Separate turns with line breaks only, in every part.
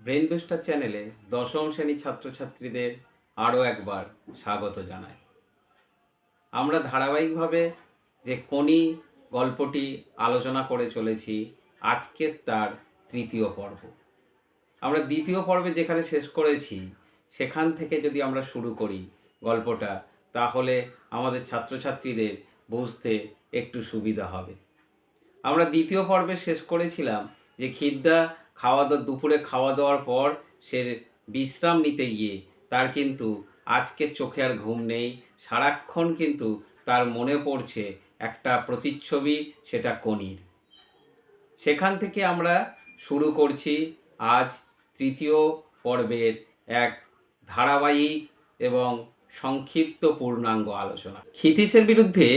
Brain booster চ্যানেলে দশম শ্রেণীর ছাত্রছাত্রীদের আরও একবার স্বাগত জানাই। আমরা ধারাবাহিকভাবে যে কোনি গল্পটি আলোচনা করে চলেছি, আজকের তার তৃতীয় পর্ব। আমরা দ্বিতীয় পর্বে যেখানে শেষ করেছি সেখান থেকে যদি আমরা শুরু করি গল্পটা, তাহলে আমাদের ছাত্রছাত্রীদের বুঝতে একটু সুবিধা হবে। আমরা দ্বিতীয় পর্বে শেষ করেছিলাম যে খিদ্দা দুপুরে খাওয়া দাওয়ার পর সে বিশ্রাম নিতে গিয়ে তার কিন্তু আজকে চোখে আর ঘুম নেই, সারাক্ষণ কিন্তু তার মনে পড়ছে একটা প্রতিচ্ছবি, সেটা কনির। সেখান থেকে আমরা শুরু করছি আজ তৃতীয় পর্বের এক ধারাবাহিক এবং সংক্ষিপ্ত পূর্ণাঙ্গ আলোচনা। ক্ষিতীশের বিরুদ্ধে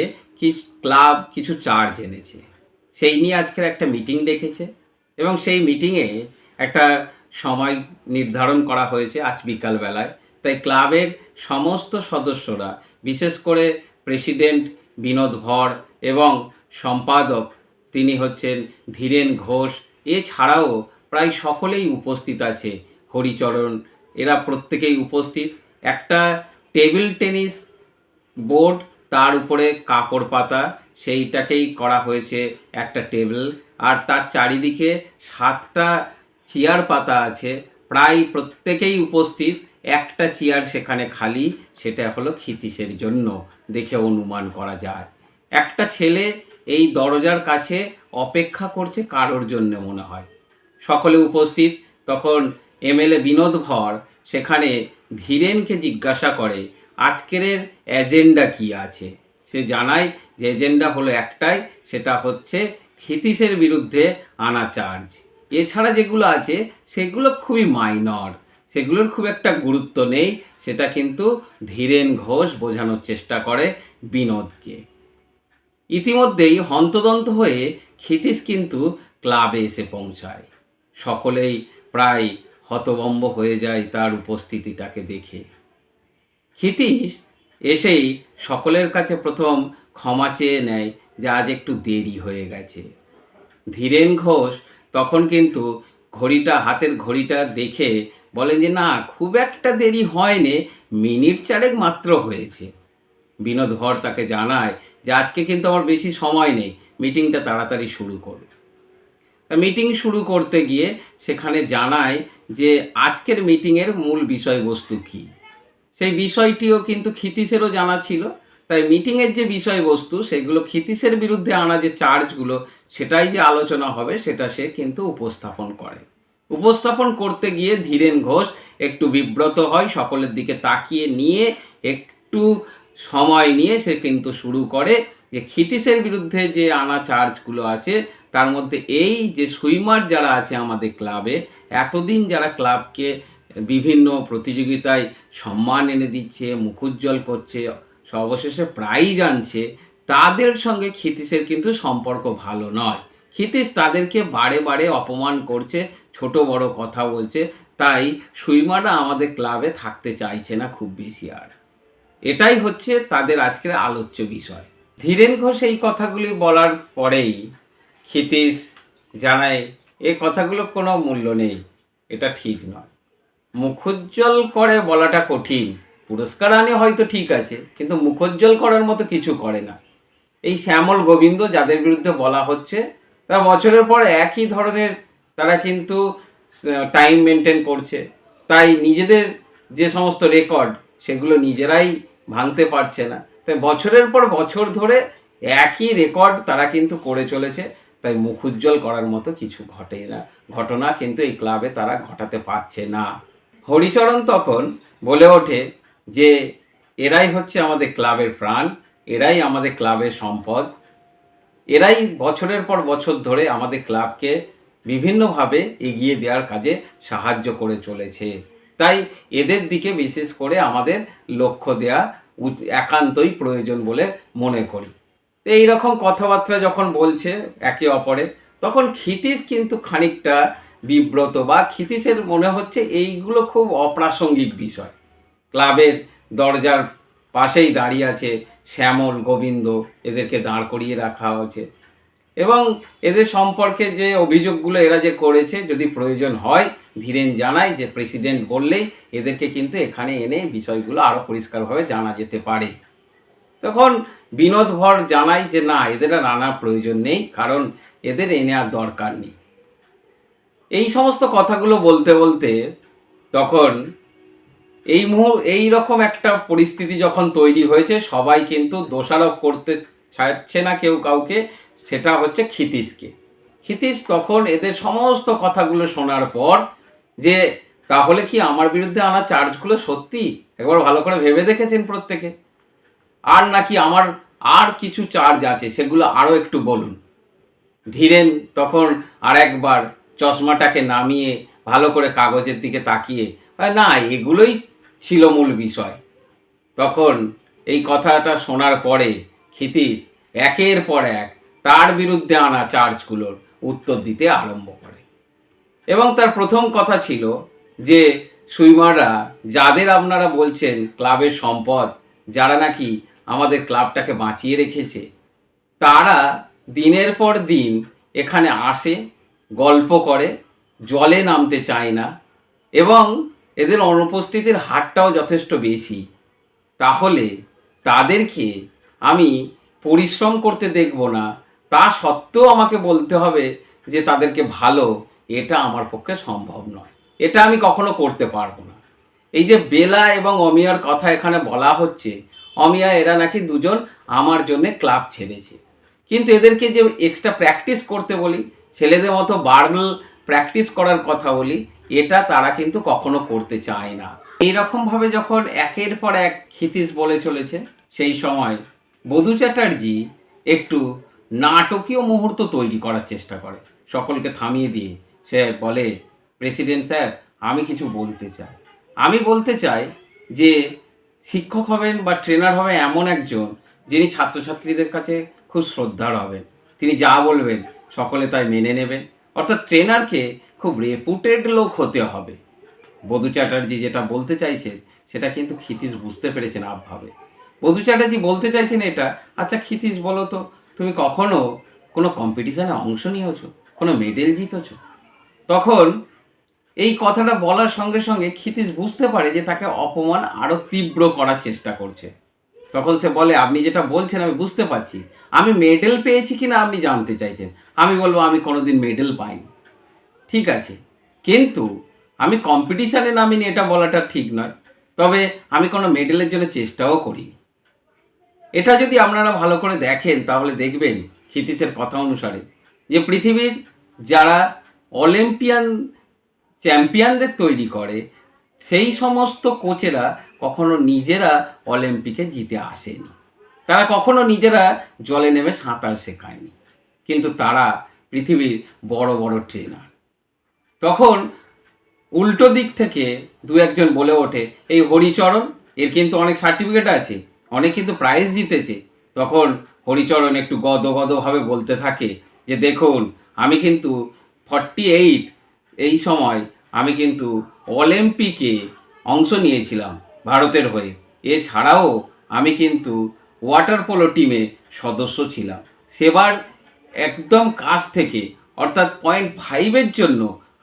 ক্লাব কিছু চার্জ এনেছে, সেই নিয়ে আজকের একটা মিটিং ডেকেছে এবং সেই মিটিংয়ে একটা সময় নির্ধারণ করা হয়েছে আজ বিকালবেলায়। তাই ক্লাবের সমস্ত সদস্যরা, বিশেষ করে প্রেসিডেন্ট বিনোদ ভর এবং সম্পাদক তিনি হচ্ছেন ধীরেন ঘোষ, এছাড়াও প্রায় সকলেই উপস্থিত আছে, হরিচরণ, এরা প্রত্যেকেই উপস্থিত। একটা টেবিল টেনিস বোর্ড, তার উপরে কাপড় পাতা, সেইটাকেই করা হয়েছে একটা টেবিল, আর তার চারিদিকে 7টা চেয়ার পাতা আছে, প্রায় প্রত্যেকেই উপস্থিত। একটা চেয়ার সেখানে খালি, সেটা হলো ক্ষিতীশের জন্য দেখে অনুমান করা যায়। একটা ছেলে এই দরজার কাছে অপেক্ষা করছে কারোর জন্য মনে হয়। সকলে উপস্থিত। তখন এমএলএ বিনোদ ভর সেখানে ধীরেনকে জিজ্ঞাসা করে আজকের এজেন্ডা কি আছে। সে জানায় যে এজেন্ডা হলো একটাই, সেটা হচ্ছে ক্ষিতীশের বিরুদ্ধে আনা চার্জ। এছাড়া যেগুলো আছে সেগুলো খুবই মাইনর, সেগুলোর খুব একটা গুরুত্ব নেই, সেটা কিন্তু ধীরেন ঘোষ বোঝানোর চেষ্টা করে বিনোদকে। ইতিমধ্যেই হন্তদন্ত হয়ে ক্ষিতীশ কিন্তু ক্লাবে এসে পৌঁছায়। সকলেই প্রায় হতভম্ব হয়ে যায় তার উপস্থিতিটাকে দেখে। ক্ষিতীশ এসেই সকলের কাছে প্রথম ক্ষমা চেয়ে নেয় যে আজ একটু দেরি হয়ে গেছে। ধীরেন ঘোষ তখন কিন্তু হাতের ঘড়িটা দেখে বলেন যে না, খুব একটা দেরি হয়নি, মিনিট 4 মাত্র হয়েছে। বিনোদ ভর তাকে জানায় যে আজকে কিন্তু আমার বেশি সময় নেই, মিটিংটা তাড়াতাড়ি শুরু করো। মিটিং শুরু করতে গিয়ে সেখানে জানায় যে আজকের মিটিংয়ের মূল বিষয়বস্তু কী, সেই বিষয়টিও কিন্তু ক্ষিতীশেরও জানা ছিল। তাই মিটিংয়ের যে বিষয়বস্তু, সেগুলো ক্ষিতীশের বিরুদ্ধে আনা যে চার্জগুলো, সেটাই যে আলোচনা হবে সেটা সে কিন্তু উপস্থাপন করে। উপস্থাপন করতে গিয়ে ধীরেন ঘোষ একটু বিব্রত হয়, সকলের দিকে তাকিয়ে নিয়ে একটু সময় নিয়ে সে কিন্তু শুরু করে যে ক্ষিতীশের বিরুদ্ধে যে আনা চার্জগুলো আছে, তার মধ্যে এই যে সুইমার যারা আছে আমাদের ক্লাবে, এতদিন যারা ক্লাবকে বিভিন্ন প্রতিযোগিতায় সম্মান এনে দিচ্ছে, মুখোজ্জ্বল করছে, সর্বশেষে প্রাইজ আনছে, তাদের সঙ্গে ক্ষিতীশের কিন্তু সম্পর্ক ভালো নয়। ক্ষিতীশ তাদেরকে বারে বারে অপমান করছে, ছোট বড় কথা বলছে, তাই সুইমারা আমাদের ক্লাবে থাকতে চাইছে না খুব বেশি। আর এটাই হচ্ছে তাদের আজকের আলোচ্য বিষয়। ধীরেন ঘোষ এই কথাগুলি বলার পরেই ক্ষিতীশ জানায় এ কথাগুলো কোনো মূল্য নেই, এটা ঠিক নয়। মুখোজ্জ্বল করে বলাটা কঠিন, পুরস্কার আনে হয়তো ঠিক আছে, কিন্তু মুখোজ্জ্বল করার মতো কিছু করে না। এই শ্যামল গোবিন্দ যাদের বিরুদ্ধে বলা হচ্ছে, তারা বছরের পর একই ধরনের তারা কিন্তু টাইম মেনটেন করছে, তাই নিজেদের যে সমস্ত রেকর্ড সেগুলো নিজেরাই ভাঙতে পারছে না। তাই বছরের পর বছর ধরে একই রেকর্ড তারা কিন্তু করে চলেছে। তাই মুখোজ্জ্বল করার মতো কিছু ঘটনা কিন্তু এই ক্লাবে তারা ঘটাতে পারছে না। হরিচরণ তখন বলে ওঠে যে এরাই হচ্ছে আমাদের ক্লাবের প্রাণ, এরাই আমাদের ক্লাবের সম্পদ, এরাই বছরের পর বছর ধরে আমাদের ক্লাবকে বিভিন্নভাবে এগিয়ে দেওয়ার কাজে সাহায্য করে চলেছে। তাই এদের দিকে বিশেষ করে আমাদের লক্ষ্য দেওয়া একান্তই প্রয়োজন বলে মনে করি। তো এইরকম কথাবার্তা যখন বলছে একে অপরে, তখন ক্ষিতীশ কিন্তু খানিকটা বিব্রত, বা ক্ষিতীশের মনে হচ্ছে এইগুলো খুব অপ্রাসঙ্গিক বিষয়। ক্লাবের দরজার পাশেই দাঁড়িয়ে আছে শ্যামল গোবিন্দ, এদেরকে দাঁড় করিয়ে রাখা হয়েছে এবং এদের সম্পর্কে যে অভিযোগগুলো এরা যে করেছে, যদি প্রয়োজন হয় ধীরেন জানায় যে প্রেসিডেন্ট বললেই এদেরকে কিন্তু এখানে এনে বিষয়গুলো আরও পরিষ্কারভাবে জানা যেতে পারে। তখন বিনোদ ভর জানায় যে না, এদের আর আনার প্রয়োজন নেই, কারণ এদের এনে আর দরকার নেই। এই সমস্ত কথাগুলো বলতে বলতে তখন এই রকম একটা পরিস্থিতি যখন তৈরি হয়েছে, সবাই কিন্তু দোষারোপ করতে চাইছে না কেউ কাউকে, সেটা হচ্ছে ক্ষিতীশকে। ক্ষিতীশ তখন এদের সমস্ত কথাগুলো শোনার পর যে তাহলে কি আমার বিরুদ্ধে আনা চার্জগুলো সত্যি, একবার ভালো করে ভেবে দেখেছেন প্রত্যেকে, আর নাকি আমার আর কিছু চার্জ আছে সেগুলো আরও একটু বলুন। ধীরেন তখন আর একবার চশমাটাকে নামিয়ে ভালো করে কাগজের দিকে তাকিয়ে, না এগুলোই ছিল মূল বিষয়। তখন এই কথাটা শোনার পরে ক্ষিতীশ একের পর এক তার বিরুদ্ধে আনা চার্জগুলোর উত্তর দিতে আরম্ভ করে। এবং তার প্রথম কথা ছিল যে সুইমাররা, যাদের আপনারা বলছেন ক্লাবের সম্পদ, যারা নাকি আমাদের ক্লাবটাকে বাঁচিয়ে রেখেছে, তারা দিনের পর দিন এখানে আসে, গল্প করে, জলে নামতে চায় না, এবং এদের অনুপস্থিতির হারটাও যথেষ্ট বেশি। তাহলে তাদেরকে আমি পরিশ্রম করতে দেখব না, তা সত্ত্বেও আমাকে বলতে হবে যে তাদেরকে ভালো, এটা আমার পক্ষে সম্ভব নয়, এটা আমি কখনো করতে পারবো না। এই যে বেলা এবং অমিয়ার কথা এখানে বলা হচ্ছে, অমিয়া এরা নাকি দুজন আমার জন্য ক্লাব ছেড়েছে, কিন্তু এদেরকে যে এক্সট্রা প্র্যাকটিস করতে বলি, ছেলেদের মতো বার্বেল প্র্যাকটিস করার কথা বলি, এটা তারা কিন্তু কখনো করতে চায় না। এইরকমভাবে যখন একের পর এক ক্ষিতীশ বলে চলেছে, সেই সময় বধূ চ্যাটার্জি একটু নাটকীয় মুহূর্ত তৈরি করার চেষ্টা করে, সকলকে থামিয়ে দিয়ে সে বলে, প্রেসিডেন্ট স্যার, আমি কিছু বলতে চাই। আমি বলতে চাই যে শিক্ষক হবেন বা ট্রেনার হবে এমন একজন, যিনি ছাত্রছাত্রীদের কাছে খুব শ্রদ্ধার হবেন, তিনি যা বলবেন সকলে তাই মেনে নেবেন, অর্থাৎ ট্রেনারকে খুব রেপুটেড লোক হতে হবে। বধূ চ্যাটার্জি যেটা বলতে চাইছেন সেটা কিন্তু ক্ষিতীশ বুঝতে পেরেছেন আপভাবে। বধূ চ্যাটার্জি বলতে চাইছেন এটা, আচ্ছা ক্ষিতীশ বলো তো, তুমি কখনো কোনো কম্পিটিশানে অংশ নিয়েছো, কোনো মেডেল জিতেছো? তখন এই কথাটা বলার সঙ্গে সঙ্গে ক্ষিতীশ বুঝতে পারে যে তাকে অপমান আরও তীব্র করার চেষ্টা করছে। তখন সে বলে, আপনি যেটা বলছেন আমি বুঝতে পারছি, আমি মেডেল পেয়েছি কিনা আপনি জানতে চাইছেন। আমি বলবো আমি কোনোদিন মেডেল পাইনি, ঠিক আছে, কিন্তু আমি কম্পিটিশানে নামিনি, এটা বলাটা ঠিক নয়, তবে আমি কোনো মেডেলের জন্য চেষ্টাও করিনি। এটা যদি আপনারা ভালো করে দেখেন তাহলে দেখবেন ক্ষিতীশের কথা অনুসারে যে পৃথিবীর যারা অলিম্পিয়ান চ্যাম্পিয়নদের তৈরি করে, সেই সমস্ত কোচেরা কখনো নিজেরা অলিম্পিকে জিতে আসেনি, তারা কখনো নিজেরা জলে নেমে সাঁতার শেখায়নি, কিন্তু তারা পৃথিবীর বড় বড় ট্রেনার। তখন উল্টো দিক থেকে দু একজন বলে ওঠে, এই হরিচরণ, এর কিন্তু অনেক সার্টিফিকেট আছে, অনেক কিন্তু প্রাইজ জিতেছে। তখন হরিচরণ একটু গদগদভাবে বলতে থাকে যে দেখুন, আমি কিন্তু 48 এই সময় আমি কিন্তু অলিম্পিকে অংশ নিয়েছিলাম ভারতের হয়ে, এছাড়াও আমি কিন্তু ওয়াটার পোলো টিমে সদস্য ছিলাম, সেবার একদম কাছ থেকে, অর্থাৎ 0.5-এর জন্য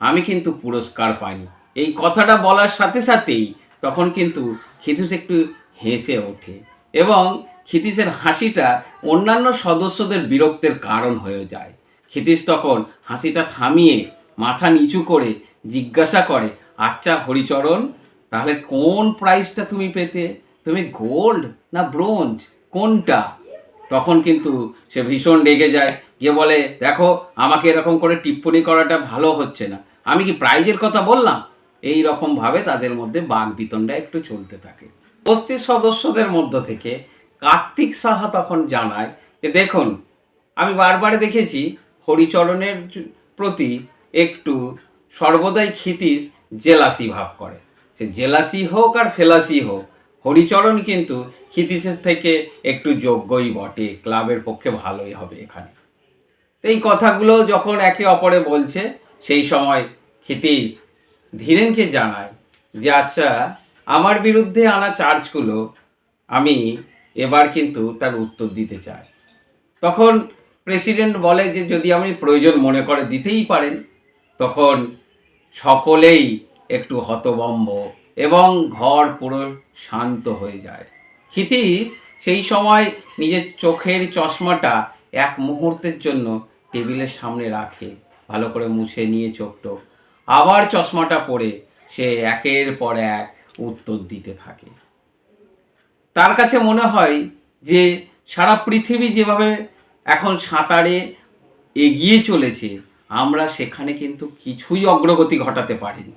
আমি কিন্তু পুরস্কার পাইনি। এই কথাটা বলার সাথে সাথেই তখন কিন্তু ক্ষিতীশ একটু হেসে ওঠে, এবং ক্ষিতীশের হাসিটা অন্যান্য সদস্যদের বিরক্তের কারণ হয়ে যায়। ক্ষিতীশ তখন হাসিটা থামিয়ে মাথা নিচু করে জিজ্ঞাসা করে, আচ্ছা হরিচরণ, তাহলে কোন প্রাইজটা তুমি পেতে? তুমি গোল্ড না ব্রোঞ্জ, কোনটা? তখন কিন্তু সে ভীষণ রেগে যায়, গিয়ে বলে, দেখো আমাকে এরকম করে টিপ্পনি করাটা ভালো হচ্ছে না, আমি কি প্রাইজের কথা বললাম? এই রকমভাবে তাদের মধ্যে বাকবিতণ্ডা একটু চলতে থাকে। উপস্থিত সদস্যদের মধ্য থেকে কার্তিক সাহা তখন জানায় যে দেখুন, আমি বারবার দেখেছি হরিচরণের প্রতি একটু সর্বদাই ক্ষিতীশ জেলাসি ভাব করে, সে জেলাসি হোক আর ফেলাসি হোক, হরিচরণ কিন্তু ক্ষিতীশের থেকে একটু যোগ্যই বটে, ক্লাবের পক্ষে ভালোই হবে এখানে। এই কথাগুলো যখন একে অপরে বলছে, সেই সময় ক্ষিতীশ ধীরেনকে জানায় যে আচ্ছা, আমার বিরুদ্ধে আনা চার্জগুলো আমি এবার কিন্তু তার উত্তর দিতে চাই। তখন প্রেসিডেন্ট বলে যে যদি আপনি প্রয়োজন মনে করে দিতেই পারেন। তখন সকলেই একটু হতভম্ব এবং ঘর পুরো শান্ত হয়ে যায়। ক্ষিতীশ সেই সময় নিজের চোখের চশমাটা এক মুহূর্তের জন্য টেবিলের সামনে রাখে, ভালো করে মুছে নিয়ে চোখটো, আবার চশমাটা পরে সে একের পর এক উত্তর দিতে থাকে। তার কাছে মনে হয় যে সারা পৃথিবী যেভাবে এখন সাঁতারে এগিয়ে চলেছে, আমরা সেখানে কিন্তু কিছুই অগ্রগতি ঘটাতে পারিনি।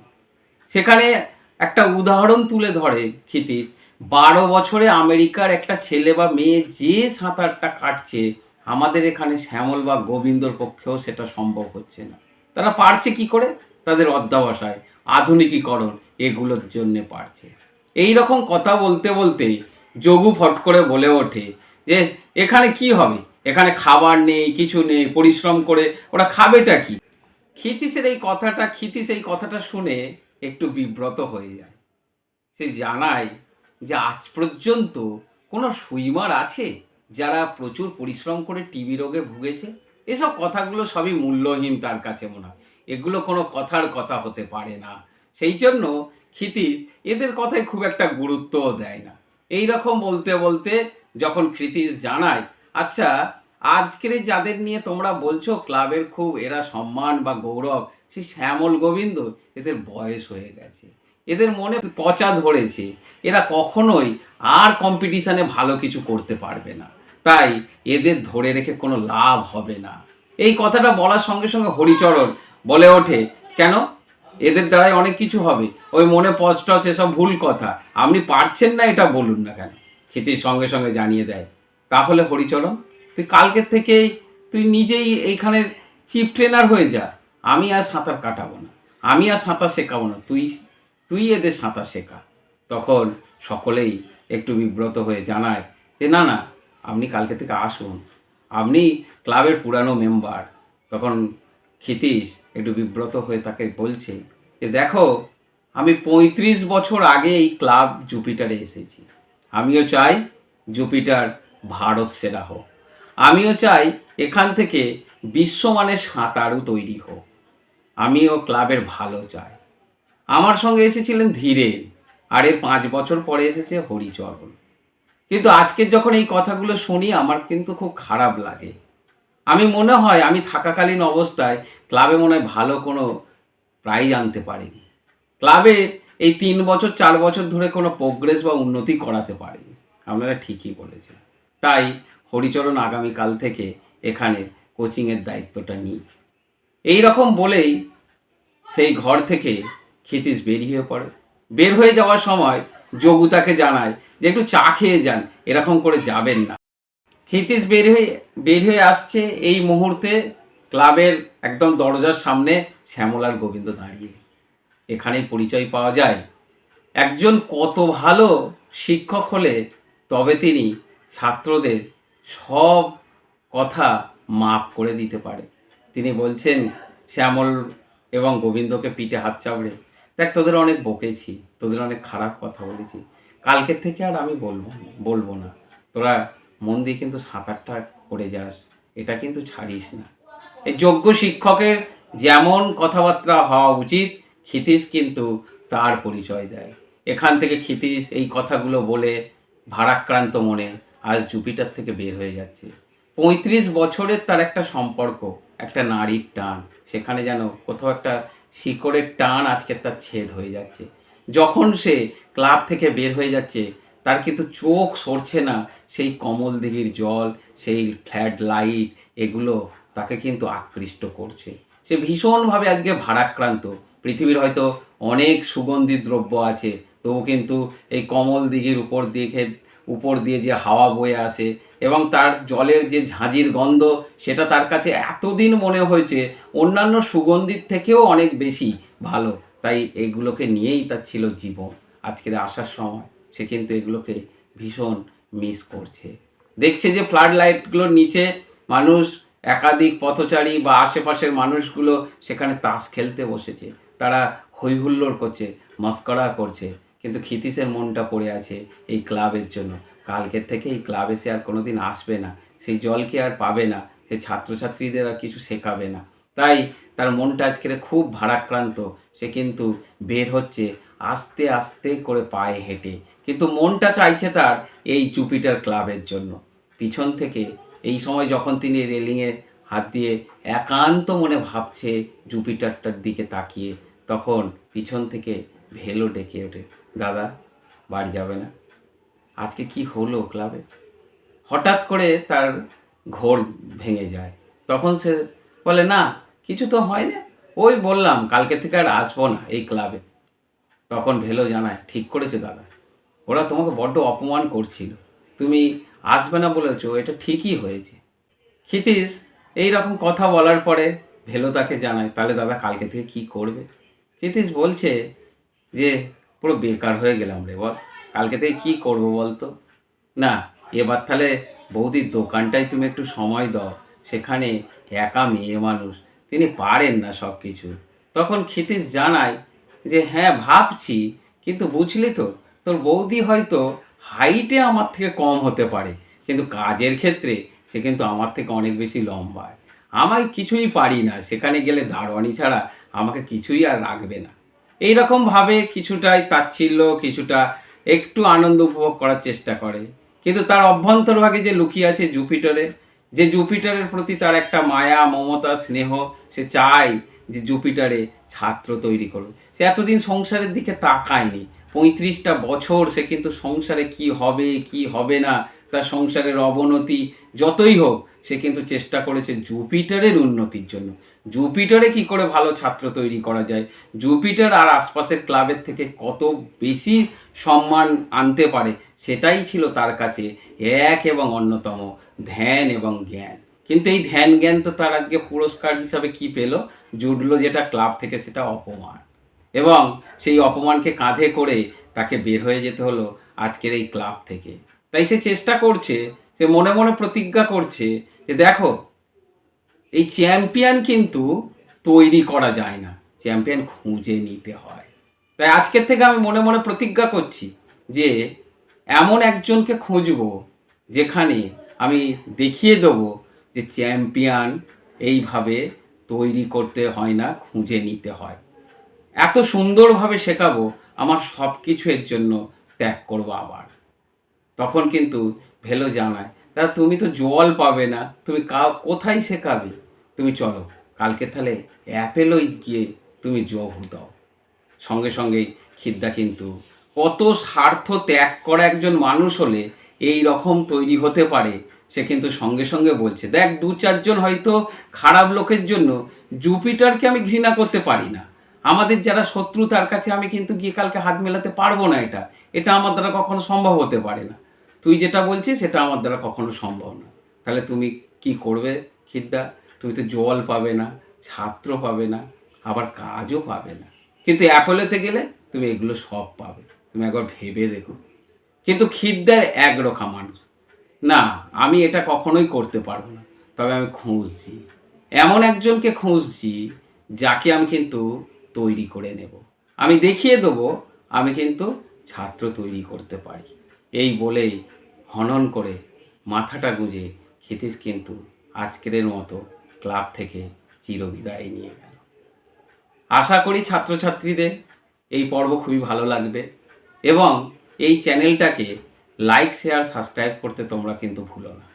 সেখানে একটা উদাহরণ তুলে ধরে ক্ষিতীশ, 12 বছরে আমেরিকার একটা ছেলে বা মেয়ে যে সাঁতারটা কাটছে, আমাদের এখানে শ্যামল বা গোবিন্দর পক্ষেও সেটা সম্ভব হচ্ছে না। তারা পারছে কি করে? তাদের অধ্যবসায়, আধুনিকীকরণ, এগুলোর জন্যে পারছে। এই রকম কথা বলতে বলতেই যোগু ফট করে বলে ওঠে যে এখানে কি হবে, এখানে খাবার নেই, কিছু নেই, পরিশ্রম করে ওরা খাবেটা কি? ক্ষিতীশ এই কথাটা শুনে একটু বিব্রত হয়ে যায়। সে জানায় যে আজ পর্যন্ত কোনো সুইমার আছে যারা প্রচুর পরিশ্রম করে টিবি রোগে ভুগেছে? এসব কথাগুলো সবই মূল্যহীন তার কাছে মনে হয়। এগুলো কোনো কথার কথা হতে পারে না। সেই জন্য ক্ষিতীশ এদের কথায় খুব একটা গুরুত্বও দেয় না। এই রকম বলতে বলতে যখন ক্ষিতীশ জানায়, আচ্ছা আজকের যাদের নিয়ে তোমরা বলছো ক্লাবের খুব এরা সম্মান বা গৌরব, সেই শ্যামল গোবিন্দ, এদের বয়স হয়ে গেছে, এদের মনে পচা ধরেছে, এরা কখনোই আর কম্পিটিশানে ভালো কিছু করতে পারবে না, তাই এদের ধরে রেখে কোনো লাভ হবে না। এই কথাটা বলার সঙ্গে সঙ্গে হরিচরণ বলে ওঠে, কেন? এদের দ্বারাই অনেক কিছু হবে, ওই মনে পচটচ এসব ভুল কথা, আপনি পারছেন না এটা বলুন না কেন? ক্ষিতীশ সঙ্গে সঙ্গে জানিয়ে দেয়, তাহলে হরিচরণ তুই কালকের থেকেই তুই নিজেই এইখানের চিফ ট্রেনার হয়ে যা, আমি আর সাঁতার কাটাবো না, আমি আর সাঁতার শেখাবো না, তুই তুই এদের সাঁতার শেখা। তখন সকলেই একটু বিব্রত হয়ে জানায় যে না না, আপনি কালকে থেকে আসুন, আপনি ক্লাবের পুরানো মেম্বার। তখন ক্ষিতীশ একটু বিব্রত হয়ে তাকে বলছে যে দেখো, আমি 35 বছর আগে এই ক্লাব জুপিটারে এসেছি, আমিও চাই জুপিটার ভারত সেরা হোক, আমিও চাই এখান থেকে বিশ্বমানের সাঁতারু তৈরি হোক, আমিও ক্লাবের ভালো চাই। আমার সঙ্গে এসেছিলেন ধীরেন, আর এর 5 বছর পরে এসেছে হরিচরণ। কিন্তু আজকের যখন এই কথাগুলো শুনি আমার কিন্তু খুব খারাপ লাগে। আমি মনে হয় আমি থাকাকালীন অবস্থায় ক্লাবে মনে হয় ভালো কোনো প্রাইজ আনতে পারিনি, ক্লাবে এই 3 বছর 4 বছর ধরে কোনো প্রোগ্রেস বা উন্নতি করাতে পারিনি। আপনারা ঠিকই বলেছেন। তাই হরিচরণ আগামীকাল থেকে এখানে কোচিংয়ের দায়িত্বটা নিই। এই রকম বলেই সেই ঘর থেকে ক্ষিতীশ বেরিয়ে পড়ে। বের হয়ে যাওয়ার সময় যোগু তাকে জানায় যে একটু চা খেয়ে যান, এরকম করে যাবেন না। ক্ষিতীশ বের হয়ে আসছে, এই মুহূর্তে ক্লাবের একদম দরজার সামনে শ্যামল আর গোবিন্দ দাঁড়িয়ে। এখানেই পরিচয় পাওয়া যায় একজন কত ভালো শিক্ষক হলে তবে তিনি ছাত্রদের সব কথা মাপ করে দিতে পারে। তিনি বলছেন শ্যামল এবং গোবিন্দকে পিঠে হাত চাপড়ে, দেখ তোদের অনেক বকেছি, তোদের অনেক খারাপ কথা বলেছি, কালকের থেকে আর আমি বলবো না, তোরা মন দিয়ে কিন্তু সাঁতারটা করে যাস, এটা কিন্তু ছাড়িস না। এই যোগ্য শিক্ষকের যেমন কথাবার্তা হওয়া উচিত, ক্ষিতীশ কিন্তু তার পরিচয় দেয়। এখান থেকে ক্ষিতীশ এই কথাগুলো বলে ভারাক্রান্ত মনে আজ জুপিটার থেকে বের হয়ে যাচ্ছে। 35 বছরের তার একটা সম্পর্ক, একটা নারীর টান, সেখানে যেন কোথাও একটা শিকড়ের টান আজকে তার ছেদ হয়ে যাচ্ছে। যখন সে ক্লাব থেকে বের হয়ে যাচ্ছে, তার কিন্তু চোখ সরছে না সেই কমল দিঘির জল, সেই ফ্ল্যাড লাইট, এগুলো তাকে কিন্তু আকৃষ্ট করছে। সে ভীষণভাবে আজকে ভারাক্রান্ত। পৃথিবীর হয়তো অনেক সুগন্ধি দ্রব্য আছে, তবু কিন্তু এই কমল দিঘির উপর দিয়ে যে হাওয়া বয়ে আসে এবং তার জলের যে ঝাঁঝির গন্ধ, সেটা তার কাছে এতদিন মনে হয়েছে অন্যান্য সুগন্ধির থেকেও অনেক বেশি ভালো। তাই এগুলোকে নিয়েই তার ছিল জীবন। আজকের আসার সময় সে কিন্তু এগুলোকে ভীষণ মিস করছে। দেখছে যে ফ্লাড লাইটগুলোর নিচে মানুষ, একাধিক পথচারী বা আশেপাশের মানুষগুলো সেখানে তাস খেলতে বসেছে, তারা হই হুল্লোড় করছে, মস্করা করছে, কিন্তু ক্ষিতীশের মনটা পড়ে আছে এই ক্লাবের জন্য। কালকের থেকে এই ক্লাবে সে আর কোনোদিন আসবে না, সেই জলকে আর পাবে না, সে ছাত্রছাত্রীদের আর কিছু শেখাবে না। তাই তার মনটা আজকের খুব ভারাক্রান্ত। সে কিন্তু বের হচ্ছে আস্তে আস্তে করে পায়ে হেঁটে, কিন্তু মনটা চাইছে তার এই জুপিটার ক্লাবের জন্য। পিছন থেকে এই সময় যখন তিনি রেলিংয়ে হাত দিয়ে একান্ত মনে ভাবছে জুপিটারটার দিকে তাকিয়ে, তখন পিছন থেকে ভেলো ডেকে ওঠে, দাদা বাড়ি যাবে না? আজকে কি হলো ক্লাবে? হঠাৎ করে তার ঘোর ভেঙে যায়। তখন সে বলে, না কিছু তো হয় না, ওই বললাম কালকে থেকে আর আসবো না এই ক্লাবে। তখন ভেলো জানায়, ঠিক করেছো দাদা, ওরা তোমাকে বড্ড অপমান করছিল, তুমি আসবে না বলেছো, এটা ঠিকই হয়েছে। ক্ষিতীশ এই রকম কথা বলার পরে ভেলো তাকে জানায়, তাহলে দাদা কালকে থেকে কি করবে? ক্ষিতীশ বলছে যে পুরো বেকার হয়ে গেলাম রে বল, কালকে থেকে কী করবো বলতো? না, এবার তাহলে বৌদির দোকানটায় তুমি একটু সময় দাও, সেখানে একা মেয়ে মানুষ, তিনি পারেন না সব কিছু। তখন ক্ষিতীশ জানায় যে হ্যাঁ ভাবছি, কিন্তু বুঝলি তো, তোর বৌদি হয়তো হাইটে আমার থেকে কম হতে পারে, কিন্তু কাজের ক্ষেত্রে সে কিন্তু আমার থেকে অনেক বেশি লম্বা। আমায় কিছুই পারি না, সেখানে গেলে দারোয়ানি ছাড়া আমাকে কিছুই আর রাখবে না। এই রকমভাবে কিছুটাই তাচ্ছিল্য, কিছুটা একটু আনন্দ উপভোগ করার চেষ্টা করে। কিন্তু তার অভ্যন্তরভাগে যে লুকিয়ে আছে জুপিটারে, যে জুপিটারের প্রতি তার একটা মায়া, মমতা, স্নেহ, সে চায় যে জুপিটারে ছাত্র তৈরি করবে। সে এতদিন সংসারের দিকে তাকায়নি, 35টা বছর সে কিন্তু সংসারে কি হবে কি হবে না, তার সংসারের অবনতি যতই হোক, সে কিন্তু চেষ্টা করেছে জুপিটারের উন্নতির জন্য। জুপিটারে কি করে ভালো ছাত্র তৈরি করা যায়, জুপিটার আর আশপাশের ক্লাবের থেকে কত বেশি সম্মান আনতে পারে, সেটাই ছিল তার কাছে এক এবং অন্যতম ধ্যান এবং জ্ঞান। কিন্তু এই ধ্যান জ্ঞান তো তার আজকে পুরস্কার হিসাবে কি পেল? জুটলো যেটা ক্লাব থেকে, সেটা অপমান। এবং সেই অপমানকে কাঁধে করে তাকে বের হয়ে যেতে হলো আজকের এই ক্লাব থেকে। তাই সে চেষ্টা করছে, সে মনে মনে প্রতিজ্ঞা করছে যে দেখো, এই চ্যাম্পিয়ন কিন্তু তৈরি করা যায় না, চ্যাম্পিয়ন খুঁজে নিতে হয়। তাই আজকের থেকে আমি মনে মনে প্রতিজ্ঞা করছি যে এমন একজনকে খুঁজবো যেখানে আমি দেখিয়ে দেবো যে চ্যাম্পিয়ন এইভাবে তৈরি করতে হয় না, খুঁজে নিতে হয়। এত সুন্দরভাবে শেখাবো, আমার সব কিছু এর জন্য ত্যাগ করবো আবার। তখন কিন্তু ভেলো জানায়, দাদা তুমি তো জল পাবে না, তুমি কোথায় শেখাবে? তুমি চলো কালকে তাহলে অ্যাপেলোয় গিয়ে তুমি যোগ দাও। সঙ্গে সঙ্গেই খিদ্দা কিন্তু কত স্বার্থ ত্যাগ করা একজন মানুষ হলে এই রকম তৈরি হতে পারে, সে কিন্তু সঙ্গে সঙ্গে বলছে, দেখ 2-4 জন হয়তো খারাপ লোকের জন্য জুপিটারকে আমি ঘৃণা করতে পারি না, আমাদের যারা শত্রু তার কাছে আমি কিন্তু গিয়ে কালকে হাত মেলাতে পারবো না, এটা আমার দ্বারা কখনো সম্ভব হতে পারে না। তুই যেটা বলছিস সেটা আমার দ্বারা কখনো সম্ভব না। তাহলে তুমি কি করবে খিদ্দা? তুমি তো জল পাবে না, ছাত্র পাবে না, আবার কাজও পাবে না, কিন্তু অ্যাপোলোতে গেলে তুমি এগুলো সব পাবে। তুমি একবার ভেবে দেখো। কিন্তু খিদ্দার একরোখা মানুষ, না আমি এটা কখনোই করতে পারবো না, তবে আমি খুঁজছি, এমন একজনকে খুঁজছি যাকে আমি কিন্তু তৈরি করে নেব, আমি দেখিয়ে দেবো আমি কিন্তু ছাত্র তৈরি করতে পারি। এই বলেই হনন করে মাথাটা গুঁজে ক্ষিতীশ কিন্তু আজকের মতো ক্লাব থেকে চিরবিদায় নিয়ে গেল। আশা করি ছাত্রছাত্রীদের এই পর্ব খুবই ভালো লাগবে, এবং এই চ্যানেলটাকে লাইক, শেয়ার, সাবস্ক্রাইব করতে তোমরা কিন্তু ভুলো না।